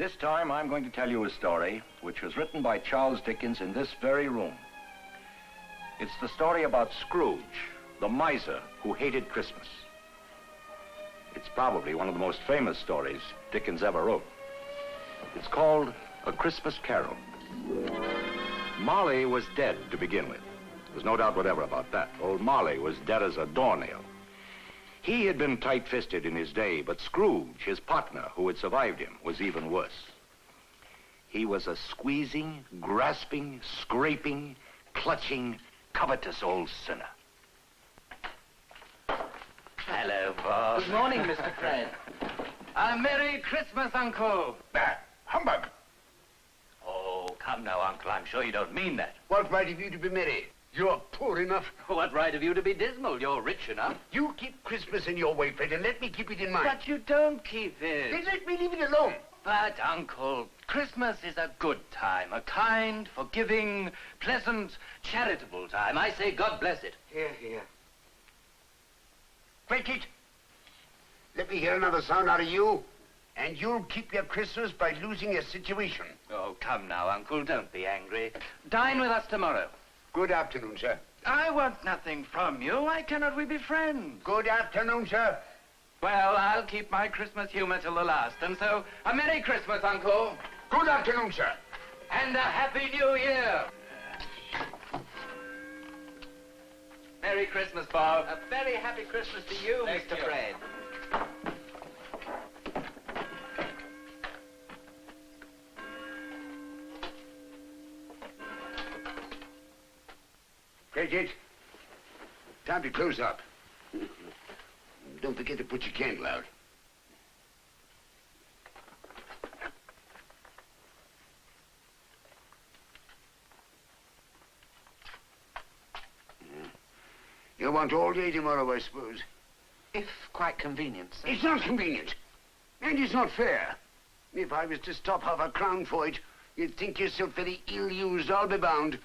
This time I'm going to tell you a story which was written by Charles Dickens in this very room. It's the story about Scrooge, the miser who hated Christmas. It's probably one of the most famous stories Dickens ever wrote. It's called A Christmas Carol. Marley was dead to begin with. There's no doubt whatever about that. Old Marley was dead as a doornail. He had been tight-fisted in his day, but Scrooge, his partner, who had survived him, was even worse. He was a squeezing, grasping, scraping, clutching, covetous old sinner. Hello, boss. Good morning, Mr. Fred. A Merry Christmas, Uncle. Humbug! Oh, come now, Uncle. I'm sure you don't mean that. What right have you to be merry? You're poor enough. What right have you to be dismal? You're rich enough. You keep Christmas in your way, Fred, and let me keep it in mine. But you don't keep it. Then let me leave it alone. But, Uncle, Christmas is a good time. A kind, forgiving, pleasant, charitable time. I say God bless it. Here, here. Break it. Let me hear another sound out of you, and you'll keep your Christmas by losing your situation. Oh, come now, Uncle. Don't be angry. Dine with us tomorrow. Good afternoon, sir. I want nothing from you. Why cannot we be friends? Good afternoon, sir. Well, I'll keep my Christmas humor till the last. And so, a Merry Christmas, Uncle. Good afternoon, sir. And a Happy New Year. Merry Christmas, Bob. A very happy Christmas to you, Thank Mr. you. Fred. Bridget, time to close up. Don't forget to put your candle out. You'll want all day tomorrow, I suppose. If quite convenient, sir. It's not convenient. And it's not fair. If I was to stop half a crown for it, you'd think yourself very ill-used, I'll be bound.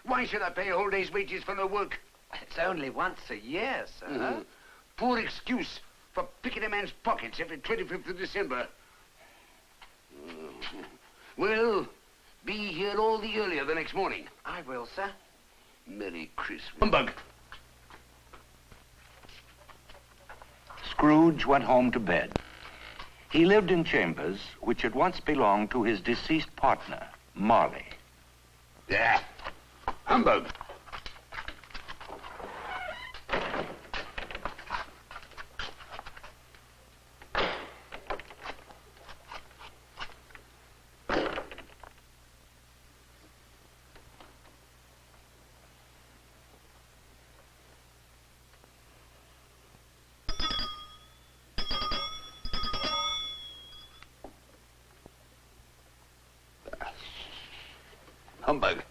Why should I pay a whole day's wages for no work? It's only once a year, sir. Poor excuse for picking a man's pockets every 25th of December. Well, be here all the earlier the next morning. I will, sir. Merry Christmas. Humbug! Scrooge went home to bed. He lived in chambers which had once belonged to his deceased partner, Marley. Yeah. Humbug. Humbug.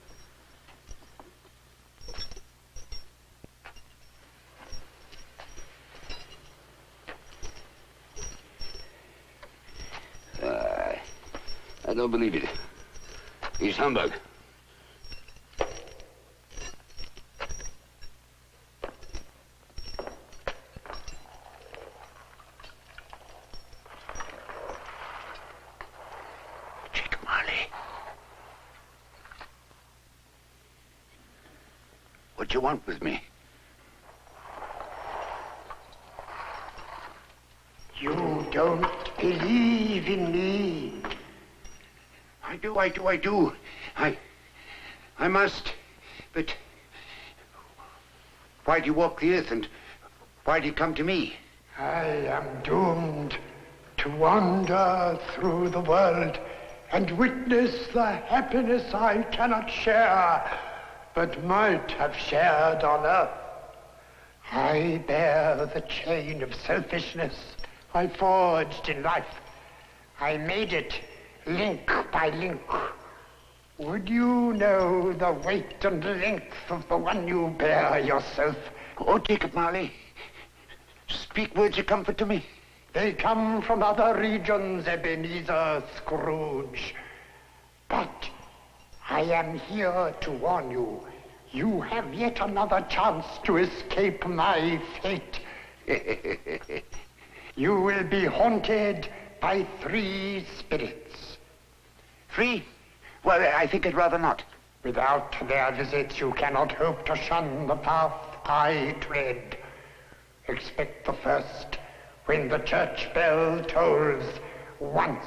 I don't believe it. He's humbug. Check Marley. What do you want with me? You don't believe in me. I do. I must. But why do you walk the earth and why do you come to me? I am doomed to wander through the world and witness the happiness I cannot share, but might have shared on earth. I bear the chain of selfishness I forged in life. I made it link by link. Would you know the weight and length of the one you bear yourself? Oh, take it, Marley. Speak words of comfort to me. They come from other regions, Ebenezer Scrooge. But I am here to warn you. You have yet another chance to escape my fate. You will be haunted by 3 spirits. Free? Well, I think I'd rather not. Without their visits, you cannot hope to shun the path I tread. Expect the first when the church bell tolls once.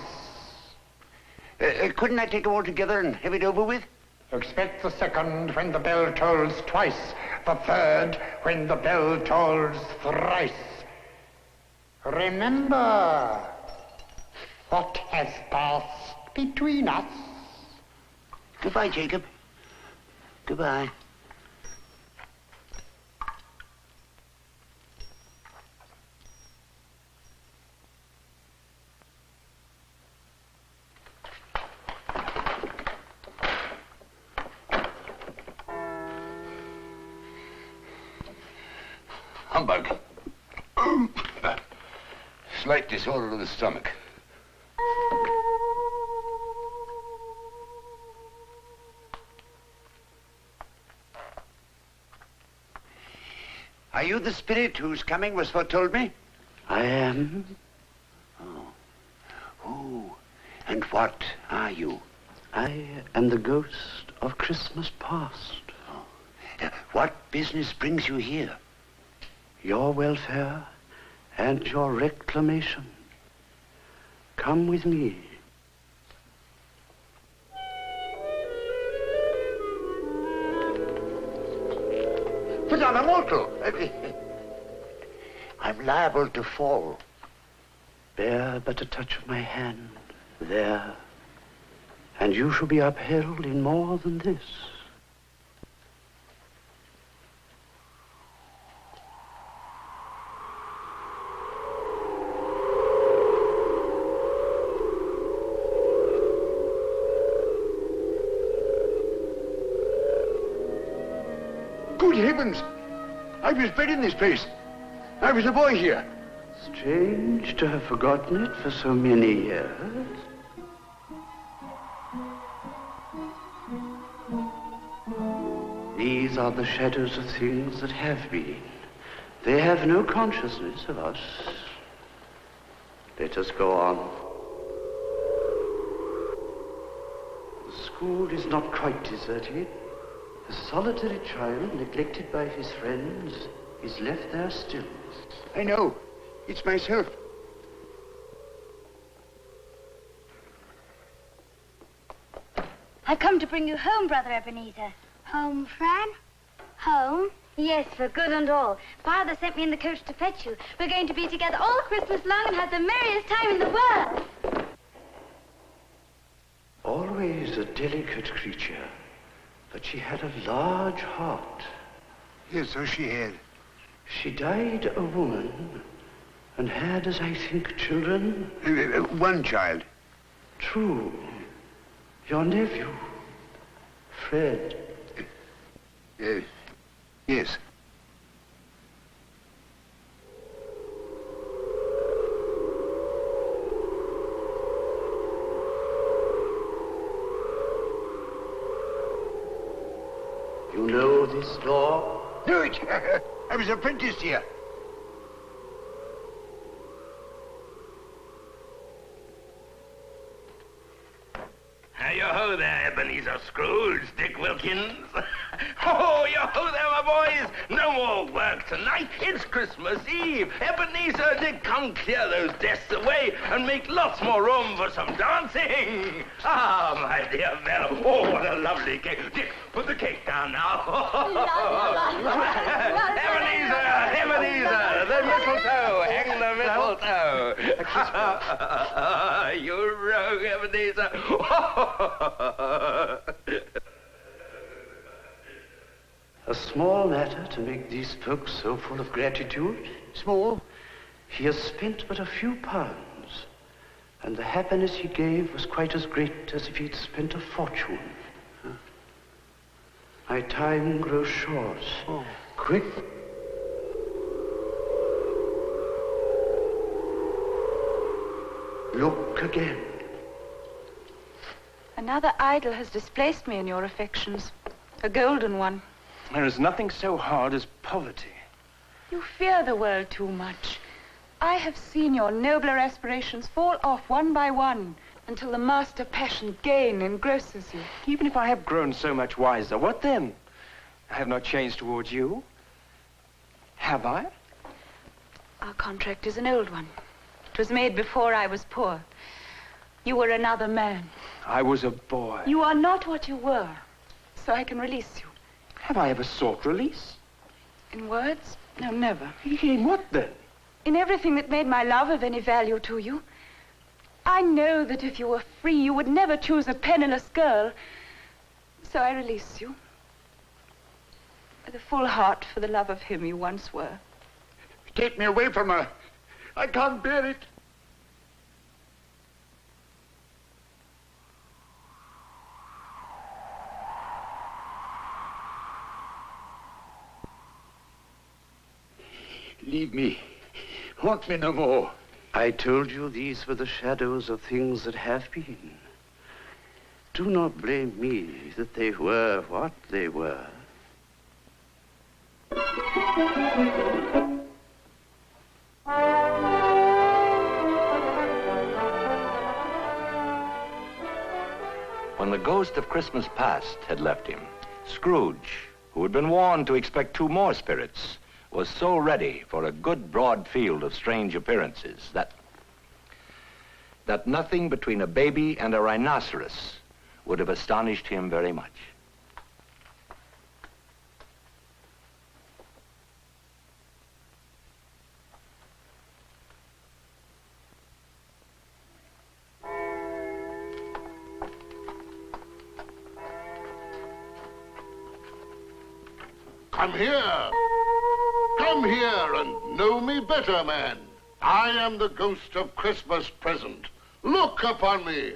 Couldn't I take them all together and have it over with? Expect the second when the bell tolls twice. The third when the bell tolls thrice. Remember what has passed between us. Goodbye, Jacob. Goodbye. Humbug. Slight disorder of the stomach. Are you the spirit whose coming was foretold me? I am. Oh. Who and what are you? I am the ghost of Christmas past. What business brings you here? Your welfare and your reclamation. Come with me. But I'm a mortal. I'm liable to fall. Bear but a touch of my hand there, and you shall be upheld in more than this. Good heavens! I was bred in this place. I was a boy here. Strange to have forgotten it for so many years. These are the shadows of things that have been. They have no consciousness of us. Let us go on. The school is not quite deserted. The solitary child, neglected by his friends, is left there still. I know. It's myself. I've come to bring you home, Brother Ebenezer. Home, Fran? Home? Yes, for good and all. Father sent me in the coach to fetch you. We're going to be together all Christmas long and have the merriest time in the world. Always a delicate creature, but she had a large heart. Yes, so she had. She died a woman and had, as I think, children. One child. True. Your nephew, Fred. Yes. You know this door? Do it! I was apprenticed here. Yo-ho there, Ebenezer Scrooge, Dick Wilkins. Oh, yo-ho there, my boys. No more work tonight. It's Christmas Eve. Ebenezer, Dick, come clear those desks away and make lots more room for some dancing. Ah, my dear fellow. Oh, what a lovely cake. Dick, put the cake down now. Ebenezer, the mistletoe. Hang the mistletoe. You rogue, Ebenezer. A small matter to make these folks so full of gratitude. Small? He has spent but a few pounds, and the happiness he gave was quite as great as if he'd spent a fortune. My time grows short. Oh. Quick. Look again. Another idol has displaced me in your affections. A golden one. There is nothing so hard as poverty. You fear the world too much. I have seen your nobler aspirations fall off one by one. until the master passion gain engrosses you. Even if I have grown so much wiser, what then? I have not changed towards you. Have I? Our contract is an old one. It was made before I was poor. You were another man. I was a boy. You are not what you were, so I can release you. Have I ever sought release? In words? No, never. In what then? In everything that made my love of any value to you. I know that if you were free, you would never choose a penniless girl. So I release you. With a full heart for the love of him you once were. Take me away from her. I can't bear it. Leave me. Haunt me no more. I told you these were the shadows of things that have been. Do not blame me that they were what they were. When the ghost of Christmas past had left him, Scrooge, who had been warned to expect 2 more spirits, was so ready for a good broad field of strange appearances that nothing between a baby and a rhinoceros would have astonished him very much. Come here. Come here and know me better, man. I am the ghost of Christmas present. Look upon me.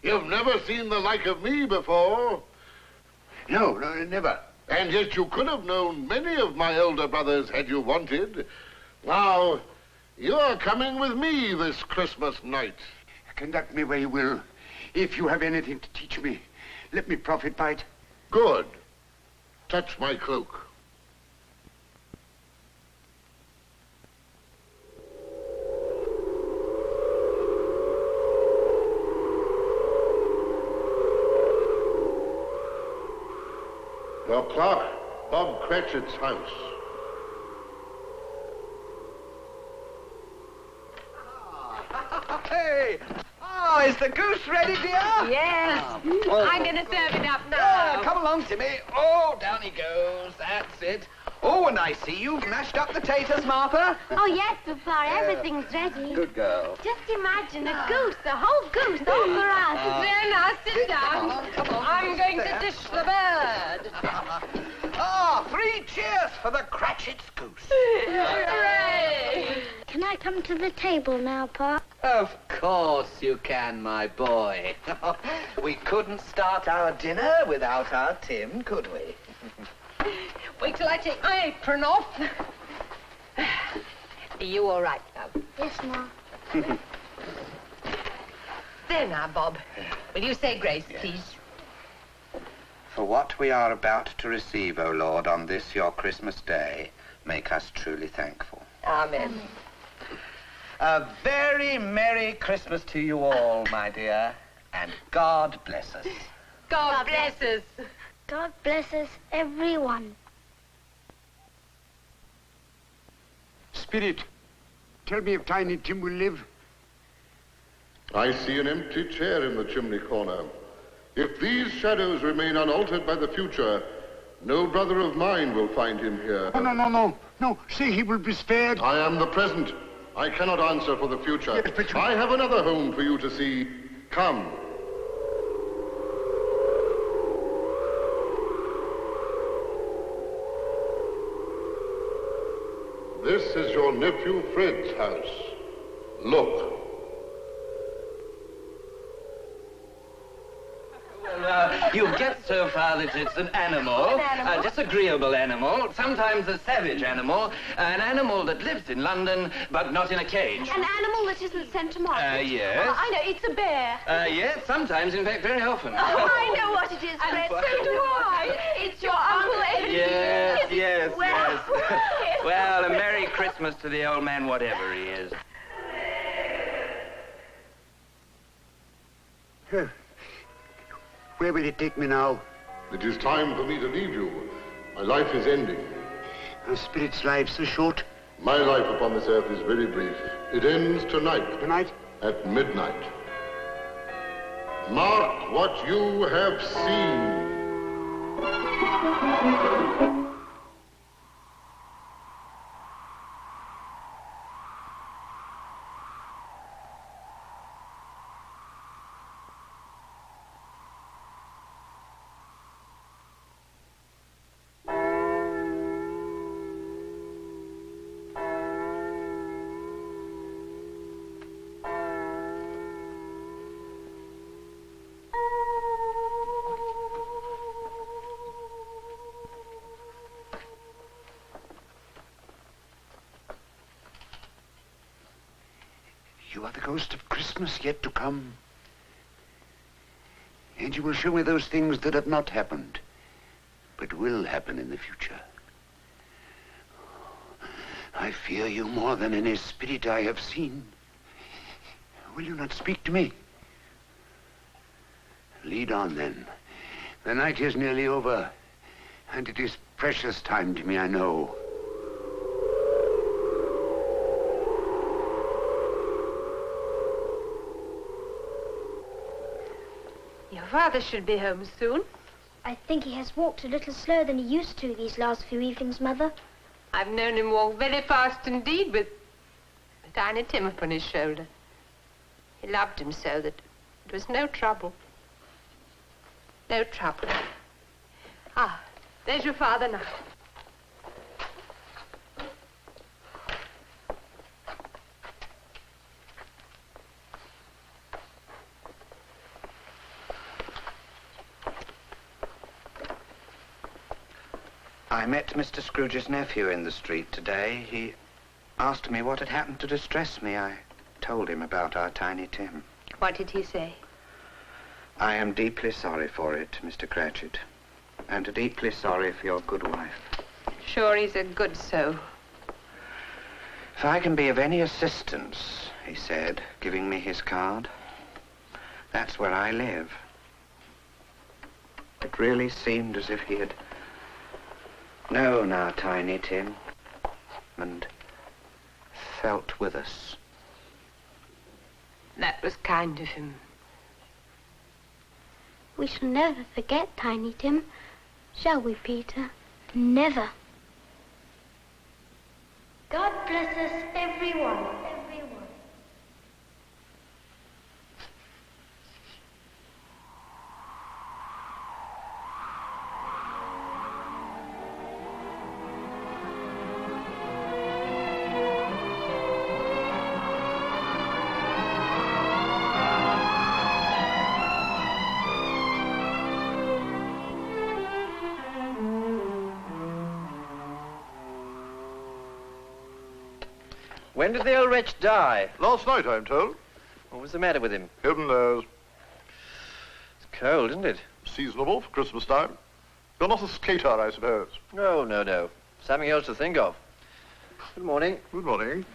You've never seen the like of me before. No, never. And yet you could have known many of my elder brothers had you wanted. Now, you're coming with me this Christmas night. Conduct me where you will. If you have anything to teach me, let me profit by it. Good. Touch my cloak. Your clerk, Bob Cratchit's house. Hey! Oh, is the goose ready, dear? Yes. I'm going to serve it up now. Come along, Timmy. Oh, down he goes. That's it. Oh, and I see you've mashed up the taters, Martha. Oh, yes, Papa. Everything's ready. Good girl. Just imagine a goose, a whole goose, all for us. There, now, sit down. Come on. I'm going to dish the bird. Ah, 3 cheers for the Cratchit's goose. Hooray! Can I come to the table now, Pa? Of course you can, my boy. We couldn't start our dinner without our Tim, could we? Wait till I take my apron off. Are you all right, love? Yes, Ma. There now, Bob. Will you say grace, please? For what we are about to receive, O Lord, on this your Christmas day, make us truly thankful. Amen. A very Merry Christmas to you all, my dear, and God bless us. God bless us. God bless us, everyone. Spirit, tell me if Tiny Tim will live. I see an empty chair in the chimney corner. If these shadows remain unaltered by the future, no brother of mine will find him here. Oh, no. No, say he will be spared. I am the present. I cannot answer for the future. Yes, but you... I have another home for you to see. Come. This is your nephew Fred's house. Look. You get so far that it's an animal, a disagreeable animal, sometimes a savage animal, an animal that lives in London, but not in a cage. An animal that isn't sent to market? Yes. I know, it's a bear. Yes, sometimes, in fact, very often. Oh, I know what it is, Fred. So do I. It's your Uncle Ebenezer. Yes. Well, Well, a Merry Christmas to the old man, whatever he is. Where will it take me now? It is time for me to leave you. My life is ending. A spirit's life so short? My life upon this earth is very brief. It ends tonight. Tonight? At midnight. Mark what you have seen. You are the ghost of Christmas yet to come. And you will show me those things that have not happened, but will happen in the future. I fear you more than any spirit I have seen. Will you not speak to me? Lead on, then. The night is nearly over, and it is precious time to me, I know. Your father should be home soon. I think he has walked a little slower than he used to these last few evenings, Mother. I've known him walk very fast indeed with Tiny Tim upon his shoulder. He loved him so that it was no trouble. No trouble. Ah, there's your father now. I met Mr. Scrooge's nephew in the street today. He asked me what had happened to distress me. I told him about our Tiny Tim. What did he say? I am deeply sorry for it, Mr. Cratchit, and deeply sorry for your good wife. Sure he's a good soul. If I can be of any assistance, he said, giving me his card, that's where I live. It really seemed as if he had known our Tiny Tim and felt with us. That was kind of him. We shall never forget Tiny Tim, shall we, Peter? Never. God bless us, everyone. When did the old wretch die? Last night, I'm told. What was the matter with him? Heaven knows. It's cold, isn't it? Seasonable for Christmas time. You're not a skater, I suppose. No, no, no. Something else to think of. Good morning. Good morning.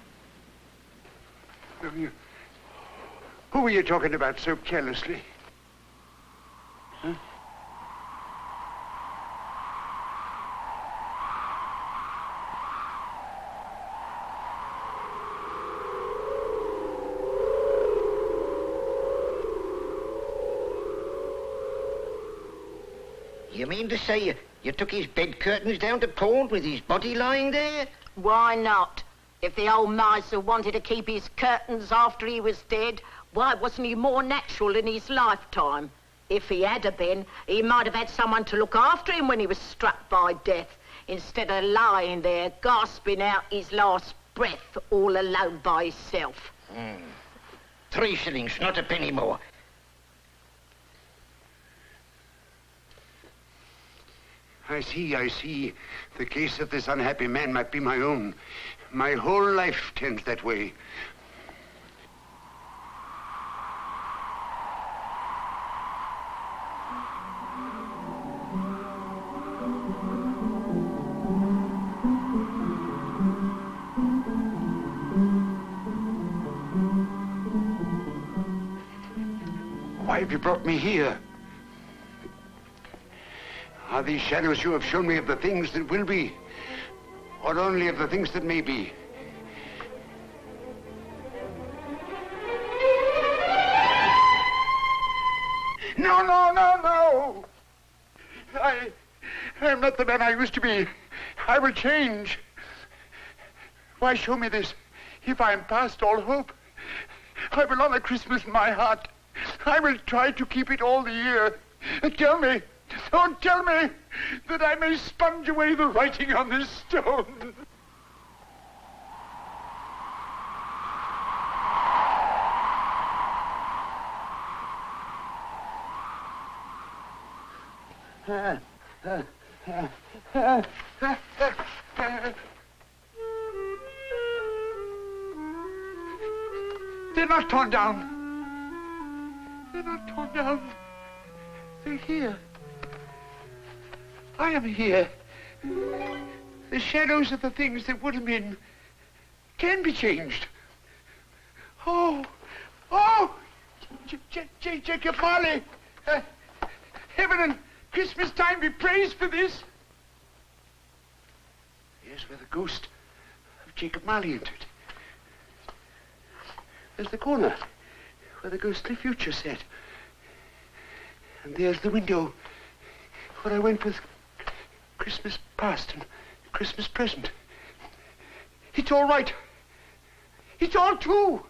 Who were you talking about so carelessly? Huh? You mean to say you took his bed curtains down to pawn with his body lying there? Why not? If the old miser wanted to keep his curtains after he was dead, why wasn't he more natural in his lifetime? If he had been, he might have had someone to look after him when he was struck by death, instead of lying there gasping out his last breath all alone by himself. 3 shillings, not a penny more. I see. The case of this unhappy man might be my own. My whole life tends that way. Why have you brought me here? Are these shadows you have shown me of the things that will be, or only of the things that may be? No, no, no, no! I'm not the man I used to be. I will change. Why show me this if I am past all hope? I will honor Christmas in my heart. I will try to keep it all the year. Tell me, don't tell me that I may sponge away the writing on this stone. They're not torn down. They're not torn down. They're here. I am here. The shadows of the things that would have been can be changed. Oh, Jacob Marley. Heaven and Christmas time be praised for this. Here's where the ghost of Jacob Marley entered. There's the corner where the ghostly future sat. And there's the window where I went with Christmas past and Christmas present. It's all right. It's all true.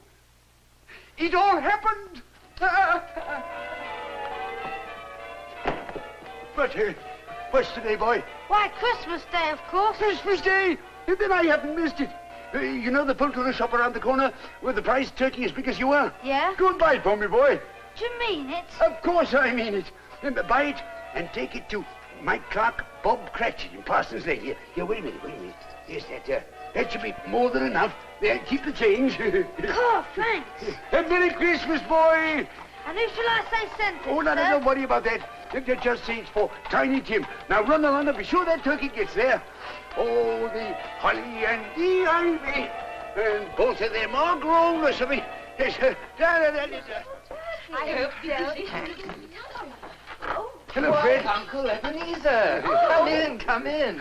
It all happened. What's today, boy? Why, Christmas Day, of course. Christmas Day? Then I haven't missed it. You know the full-tuna shop around the corner with the prize turkey as big as you are? Yeah? Go and buy it for me, boy. Do you mean it? Of course I mean it. Buy it and take it to Mike Clark, Bob Cratchit in Parsons Lane. Here, wait a minute. Yes, that should be more than enough. There, keep the change. Oh, thanks. Merry Christmas, boy. And who shall I say sent it, Oh, no, sir? don't worry about that. Just say it's for Tiny Tim. Now run along and be sure that turkey gets there. Oh, the holly and the ivy. And both of them are grown, listen to me. Yes, I hope so. Hello, Fred. Uncle Ebenezer. Come in.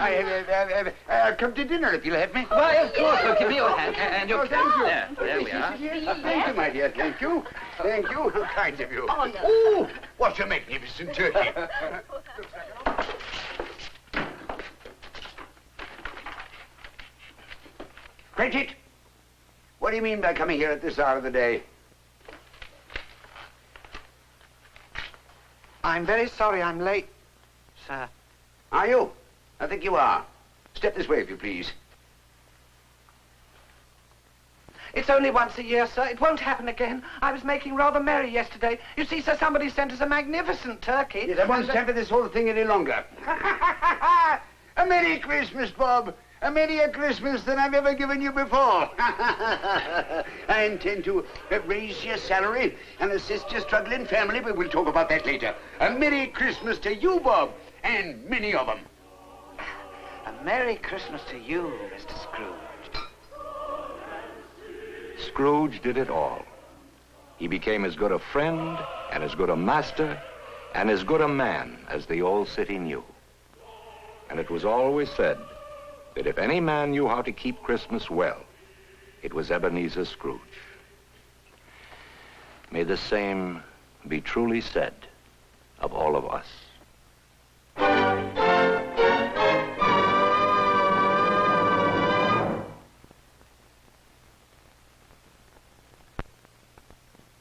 I'll come to dinner if you'll have me. Why, of course. Well, give me your hand and your thank you. There we are. Thank you, my dear. Thank you. How kind of you. Oh, no. Oh, what a magnificent turkey. Cratchit, what do you mean by coming here at this hour of the day? I'm very sorry I'm late, sir. Are you? I think you are. Step this way, if you please. It's only once a year, sir. It won't happen again. I was making rather merry yesterday. You see, sir, somebody sent us a magnificent turkey. Yes, I won't stand for this whole thing any longer. A Merry Christmas, Bob. A merrier Christmas than I've ever given you before. I intend to raise your salary and assist your struggling family, but we'll talk about that later. A Merry Christmas to you, Bob, and many of them. A Merry Christmas to you, Mr. Scrooge. Scrooge did it all. He became as good a friend and as good a master and as good a man as the old city knew. And it was always said that if any man knew how to keep Christmas well, it was Ebenezer Scrooge. May the same be truly said of all of us.